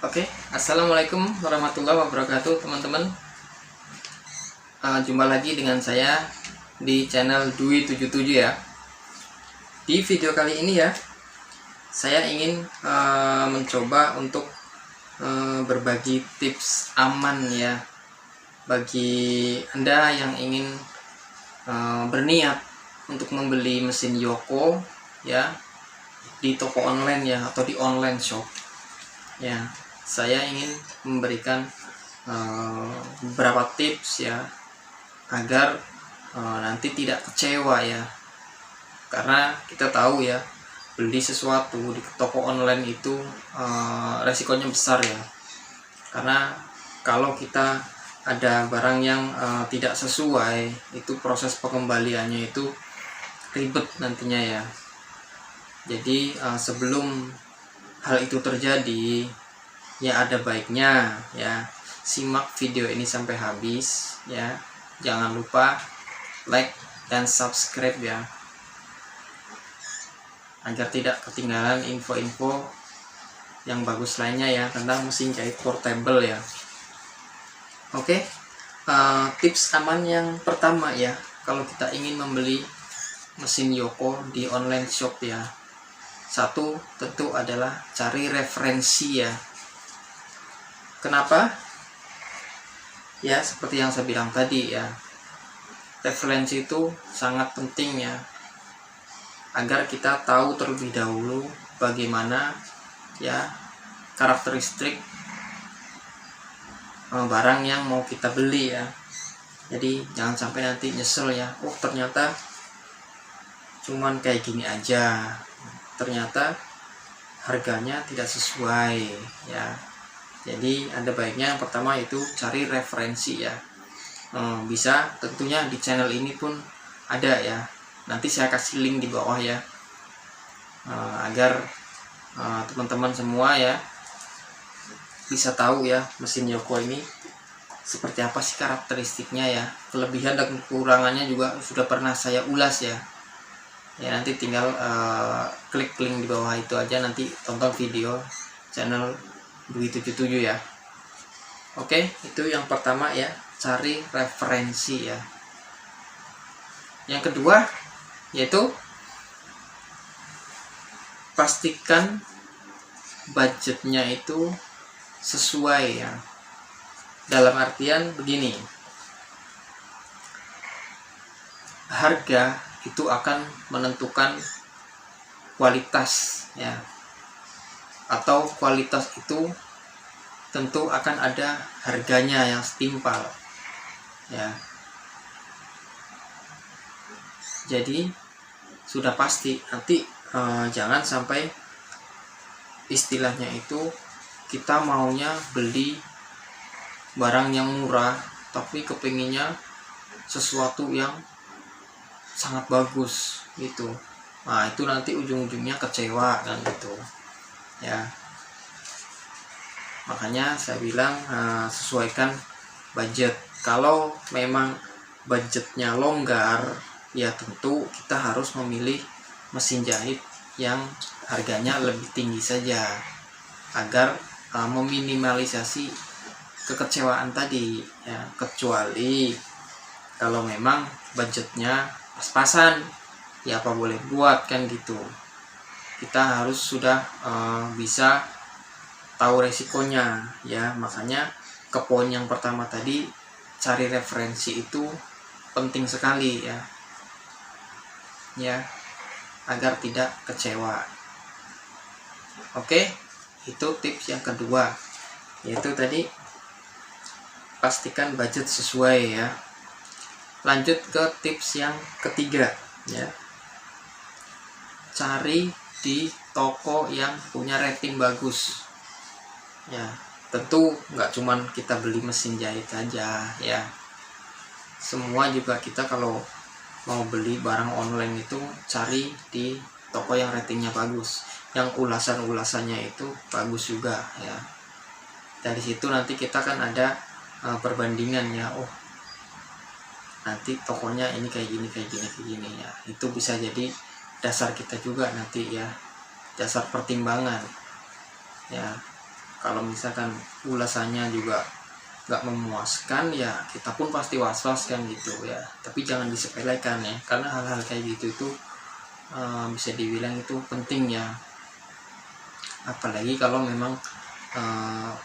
Oke, assalamualaikum warahmatullahi wabarakatuh, teman-teman. Jumpa lagi dengan saya di channel Dwi77 ya. Di video kali ini ya, saya ingin mencoba untuk berbagi tips aman ya bagi Anda yang ingin berniat untuk membeli mesin Yoko ya di toko online ya, atau di online shop ya. Saya ingin memberikan beberapa tips ya agar nanti tidak kecewa ya, karena kita tahu ya, beli sesuatu di toko online itu resikonya besar ya, karena kalau kita ada barang yang tidak sesuai, itu proses pengembaliannya itu ribet nantinya ya. Jadi sebelum hal itu terjadi ya, ada baiknya ya simak video ini sampai habis ya. Jangan lupa like dan subscribe ya, agar tidak ketinggalan info-info yang bagus lainnya ya tentang mesin jahit portable ya. Oke, tips aman yang pertama ya, kalau kita ingin membeli mesin Yoko di online shop ya, satu tentu adalah cari referensi ya. Kenapa? Ya seperti yang saya bilang tadi ya, referensi itu sangat penting ya, agar kita tahu terlebih dahulu bagaimana ya karakteristik barang yang mau kita beli ya. Jadi jangan sampai nanti nyesel ya, oh ternyata cuman kayak gini aja, ternyata harganya tidak sesuai ya. Jadi ada baiknya yang pertama itu cari referensi ya. Bisa tentunya di channel ini pun ada ya, nanti saya kasih link di bawah ya, agar teman-teman semua ya bisa tahu ya mesin Yoko ini seperti apa sih karakteristiknya ya. Kelebihan dan kekurangannya juga sudah pernah saya ulas ya. Ya nanti tinggal klik link di bawah itu aja, nanti tonton video channel Dwi77 ya. Oke, itu yang pertama ya, cari referensi ya. Yang kedua yaitu pastikan budgetnya itu sesuai ya. Dalam artian begini, harga itu akan menentukan kualitas ya, atau kualitas itu tentu akan ada harganya yang setimpal ya. Jadi sudah pasti nanti jangan sampai istilahnya itu kita maunya beli barang yang murah tapi kepinginnya sesuatu yang sangat bagus gitu. Nah itu nanti ujung-ujungnya kecewa kan gitu ya. Makanya saya bilang sesuaikan budget. Kalau memang budgetnya longgar ya, tentu kita harus memilih mesin jahit yang harganya lebih tinggi saja, agar meminimalisasi kekecewaan tadi ya. Kecuali kalau memang budgetnya pas-pasan ya, apa boleh buat kan gitu. Kita harus sudah bisa tahu resikonya ya. Makanya ke poin yang pertama tadi, cari referensi itu penting sekali ya, agar tidak kecewa. Oke, itu tips yang kedua, yaitu tadi pastikan budget sesuai ya. Lanjut ke tips yang ketiga ya, cari di toko yang punya rating bagus ya. Tentu nggak cuman kita beli mesin jahit aja ya, semua juga kita kalau mau beli barang online itu cari di toko yang ratingnya bagus, yang ulasannya itu bagus juga ya. Dari situ nanti kita kan ada perbandingan ya, oh nanti tokonya ini kayak gini ya. Itu bisa jadi dasar kita juga nanti ya, dasar pertimbangan ya. Kalau misalkan ulasannya juga nggak memuaskan, ya kita pun pasti was-was kan gitu ya. Tapi jangan disepelekan ya, karena hal-hal kayak gitu itu bisa dibilang itu penting ya. Apalagi kalau memang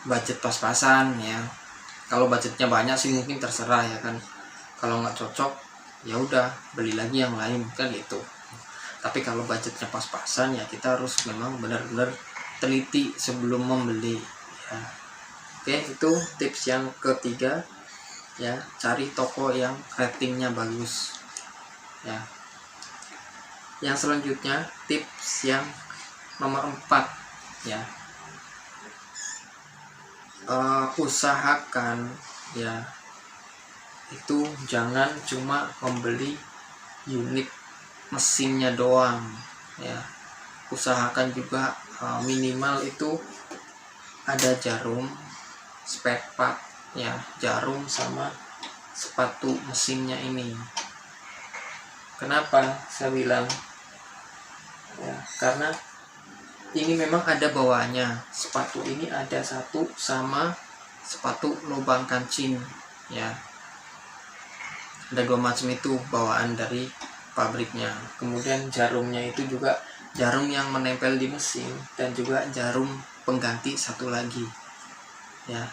budget pas-pasan ya. Kalau budgetnya banyak sih mungkin terserah ya kan. Kalau nggak cocok ya udah beli lagi yang lain kan gitu. Tapi kalau budgetnya pas-pasan ya kita harus memang benar-benar teliti sebelum membeli ya. Oke, itu tips yang ketiga ya, cari toko yang ratingnya bagus ya. Yang selanjutnya tips yang nomor 4 ya, usahakan ya itu jangan cuma membeli unit mesinnya doang ya. Usahakan juga minimal itu ada jarum, spare part ya, jarum sama sepatu mesinnya ini. Kenapa saya bilang ya, karena ini memang ada bawaannya. Sepatu ini ada satu sama sepatu lubang kancing ya. Ada 2 macam itu bawaan dari pabriknya. Kemudian jarumnya itu juga jarum yang menempel di mesin dan juga jarum pengganti satu lagi ya.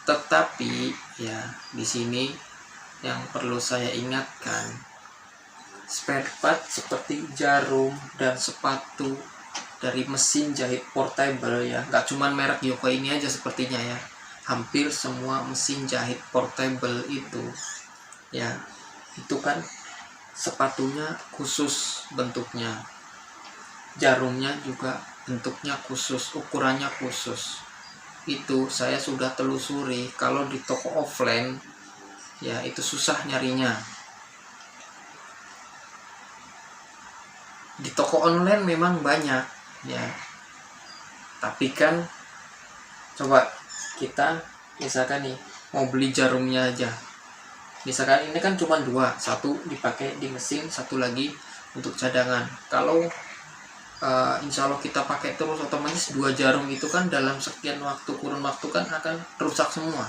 Tetapi ya di sini yang perlu saya ingatkan, spare part seperti jarum dan sepatu dari mesin jahit portable ya, nggak cuman merek Yoko ini aja sepertinya ya, hampir semua mesin jahit portable itu ya, itu kan sepatunya khusus bentuknya, jarumnya juga bentuknya khusus, ukurannya khusus. Itu saya sudah telusuri, kalau di toko offline ya itu susah nyarinya. Di toko online memang banyak ya, tapi kan coba kita misalkan nih mau beli jarumnya aja, misalkan ini kan cuma 2, satu dipakai di mesin, satu lagi untuk cadangan. Kalau insya Allah kita pakai terus, otomatis 2 jarum itu kan dalam sekian waktu, kurun waktu kan akan rusak semua.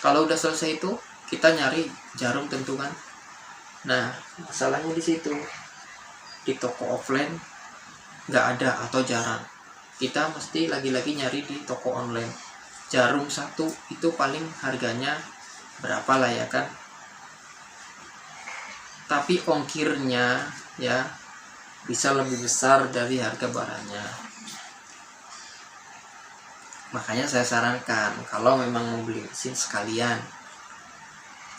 Kalau udah selesai itu kita nyari jarum tentu kan. Nah masalahnya di situ, di toko offline nggak ada atau jarang. Kita mesti lagi-lagi nyari di toko online. Jarum satu itu paling harganya berapa lah ya kan, tapi ongkirnya ya bisa lebih besar dari harga barangnya. Makanya saya sarankan kalau memang mau beli mesin sekalian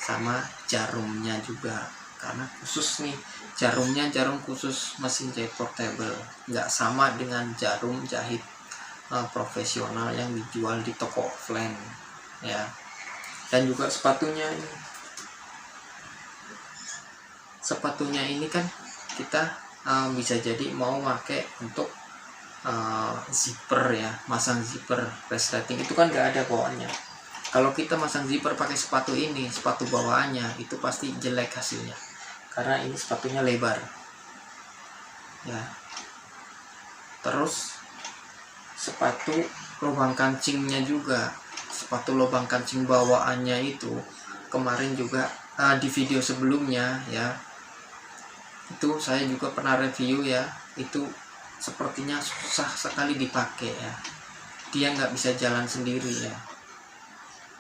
sama jarumnya juga, karena khusus nih jarumnya, jarum khusus mesin jahit portable, nggak sama dengan jarum jahit profesional yang dijual di toko offline ya. Dan juga sepatunya ini kan kita bisa jadi mau pakai untuk zipper ya, masang zipper, resleting itu kan nggak ada bawaannya. Kalau kita masang zipper pakai sepatu ini, sepatu bawaannya itu pasti jelek hasilnya, karena ini sepatunya lebar ya. Terus sepatu lubang kancingnya juga, sepatu lubang kancing bawaannya itu kemarin juga di video sebelumnya ya, itu saya juga pernah review ya, itu sepertinya susah sekali dipakai ya, dia nggak bisa jalan sendiri ya.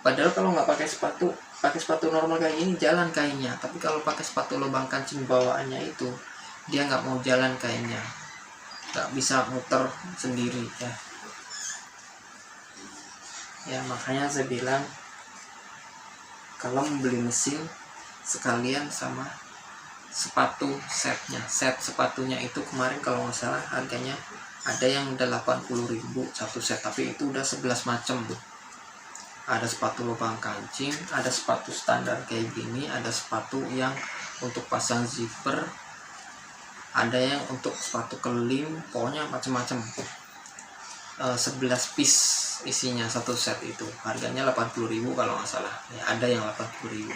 Padahal kalau nggak pakai sepatu normal kayak ini jalan kainnya, tapi kalau pakai sepatu lubang kancing bawaannya itu dia nggak mau jalan kainnya, nggak bisa muter sendiri ya. Ya makanya saya bilang kalau membeli mesin sekalian sama sepatu setnya. Set sepatunya itu kemarin kalau nggak salah harganya ada yang udah 80.000 satu set, tapi itu udah 11 macam tuh. Ada sepatu lubang kancing, ada sepatu standar kayak gini, ada sepatu yang untuk pasang zipper, ada yang untuk sepatu kelim, pokoknya macam-macam. 11 piece isinya satu set, itu harganya 80.000 kalau nggak salah ya, ada yang 80.000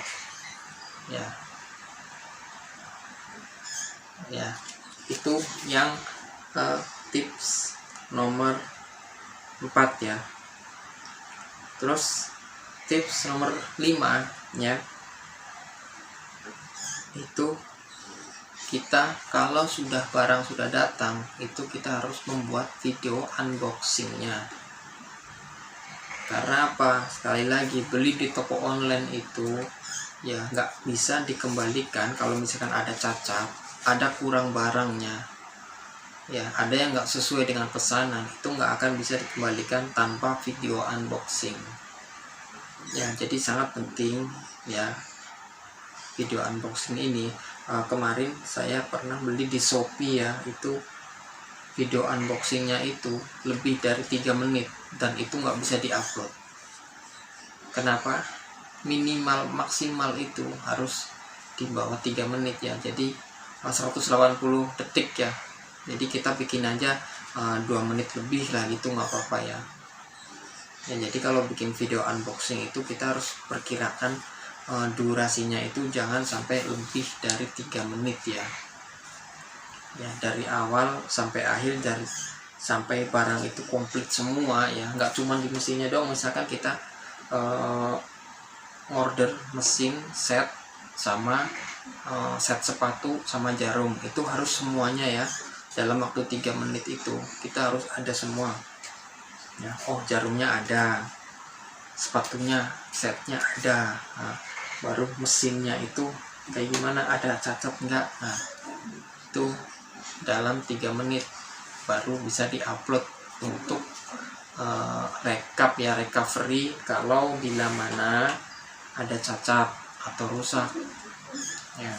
ya. Ya itu yang tips nomor 4 ya. Terus tips nomor 5 ya, itu kita kalau sudah barang sudah datang itu kita harus membuat video unboxingnya. Karena apa? Sekali lagi, beli di toko online itu ya nggak bisa dikembalikan. Kalau misalkan ada cacat, ada kurang barangnya ya, ada yang nggak sesuai dengan pesanan, itu nggak akan bisa dikembalikan tanpa video unboxing ya. Jadi sangat penting ya video unboxing ini. Kemarin saya pernah beli di Shopee ya, itu video unboxingnya itu lebih dari 3 menit dan itu nggak bisa diupload. Kenapa? Minimal maksimal itu harus di bawah 3 menit ya, jadi 180 detik ya. Jadi kita bikin aja 2 menit lebih lah gitu, nggak apa-apa ya. Jadi kalau bikin video unboxing itu kita harus perkirakan durasinya itu jangan sampai lebih dari 3 menit ya. Ya dari awal sampai akhir, dari sampai barang itu komplit semua ya, nggak cuma di mesinnya doang. Misalkan kita order mesin set sama set sepatu sama jarum, itu harus semuanya ya dalam waktu 3 menit itu kita harus ada semua ya. Oh jarumnya ada, sepatunya setnya ada, nah, baru mesinnya itu kayak gimana, ada cacat enggak, nah itu dalam 3 menit baru bisa diupload untuk rekap ya, recovery kalau bila mana ada cacat atau rusak ya.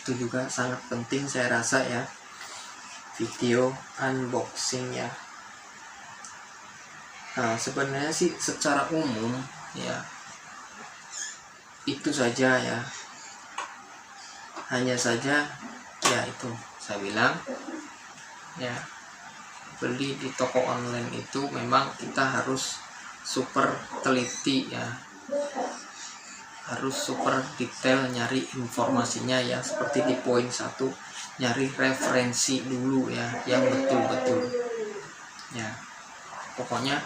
Itu juga sangat penting saya rasa ya, video unboxing ya. Nah sebenarnya sih secara umum ya itu saja ya, hanya saja ya itu saya bilang ya, beli di toko online itu memang kita harus super teliti ya, harus super detail nyari informasinya ya. Seperti di poin 1, nyari referensi dulu ya yang betul-betul ya. Pokoknya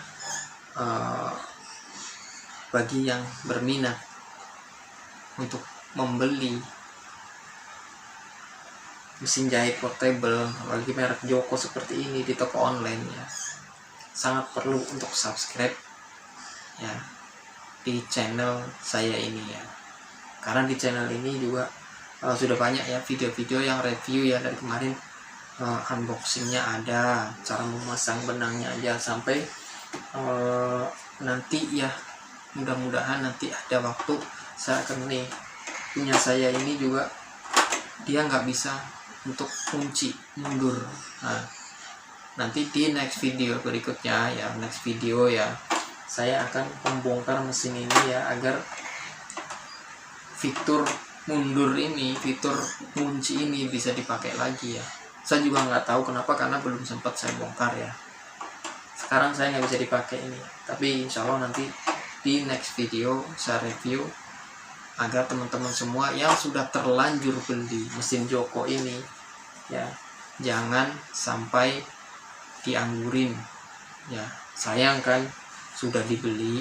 bagi yang berminat untuk membeli mesin jahit portable apalagi merek Joko seperti ini di toko online ya, sangat perlu untuk subscribe ya di channel saya ini ya. Karena di channel ini juga sudah banyak ya video-video yang review ya. Dari kemarin unboxingnya ada, cara memasang benangnya aja, sampai nanti ya mudah-mudahan nanti ada waktu saya akan punya saya ini juga dia nggak bisa untuk kunci mundur. Nah nanti di next video berikutnya ya, next video ya, saya akan membongkar mesin ini ya, agar fitur mundur ini, fitur kunci ini bisa dipakai lagi ya. Saya juga nggak tahu kenapa, karena belum sempat saya bongkar ya. Sekarang saya nggak bisa dipakai ini, tapi insya Allah nanti di next video saya review, agar teman-teman semua yang sudah terlanjur beli mesin Joko ini ya jangan sampai dianggurin ya. Sayang kan sudah dibeli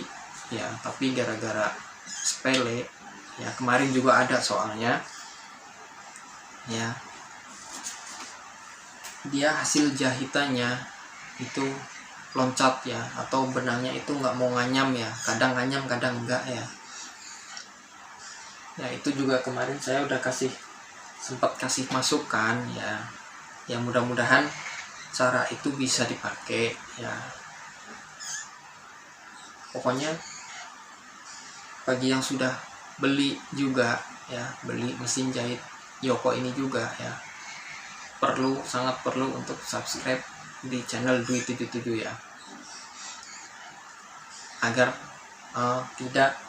ya, tapi gara-gara sepele ya. Kemarin juga ada soalnya ya, dia hasil jahitannya itu loncat ya, atau benangnya itu nggak mau nganyam ya, kadang nganyam kadang enggak ya. Ya itu juga kemarin saya udah sempat kasih masukan ya, yang mudah-mudahan cara itu bisa dipakai ya. Pokoknya bagi yang sudah beli juga ya, beli mesin jahit Joko ini juga ya, sangat perlu untuk subscribe di channel Dwi77 ya, agar tidak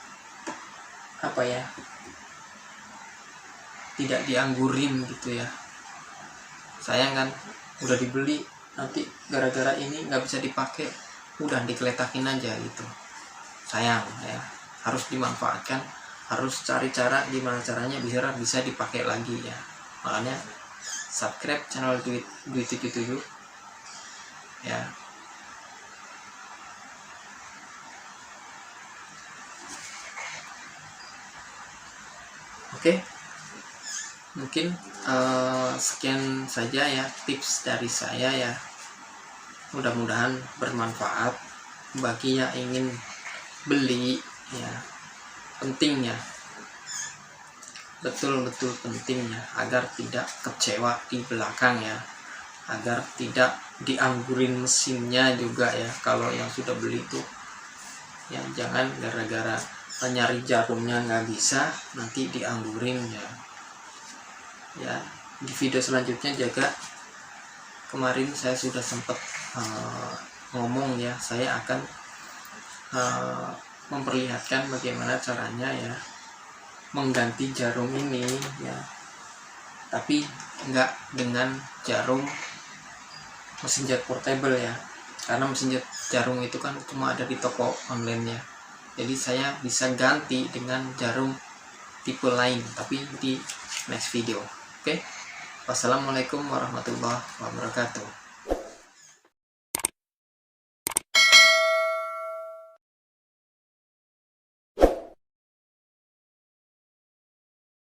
tidak dianggurin gitu ya. Sayang kan udah dibeli, nanti gara-gara ini nggak bisa dipakai, udah dikeletakin aja gitu. Sayang ya, harus dimanfaatkan, harus cari cara gimana caranya biar bisa dipakai lagi ya. Makanya subscribe channel Dwi77 ya, Oke, mungkin sekian saja ya tips dari saya ya, mudah-mudahan bermanfaat bagi yang ingin beli ya. Pentingnya, betul-betul pentingnya agar tidak kecewa di belakang ya, agar tidak dianggurin mesinnya juga ya. Kalau yang sudah beli itu ya jangan gara-gara nyari jarumnya nggak bisa nanti dianggurin ya. Ya, di video selanjutnya juga kemarin saya sudah sempat ngomong ya, saya akan memperlihatkan bagaimana caranya ya mengganti jarum ini ya, tapi enggak dengan jarum mesin jahit portable ya, karena mesin jahit jarum itu kan cuma ada di toko online ya. Jadi saya bisa ganti dengan jarum tipe lain, tapi di next video. Oke, wassalamualaikum warahmatullahi wabarakatuh.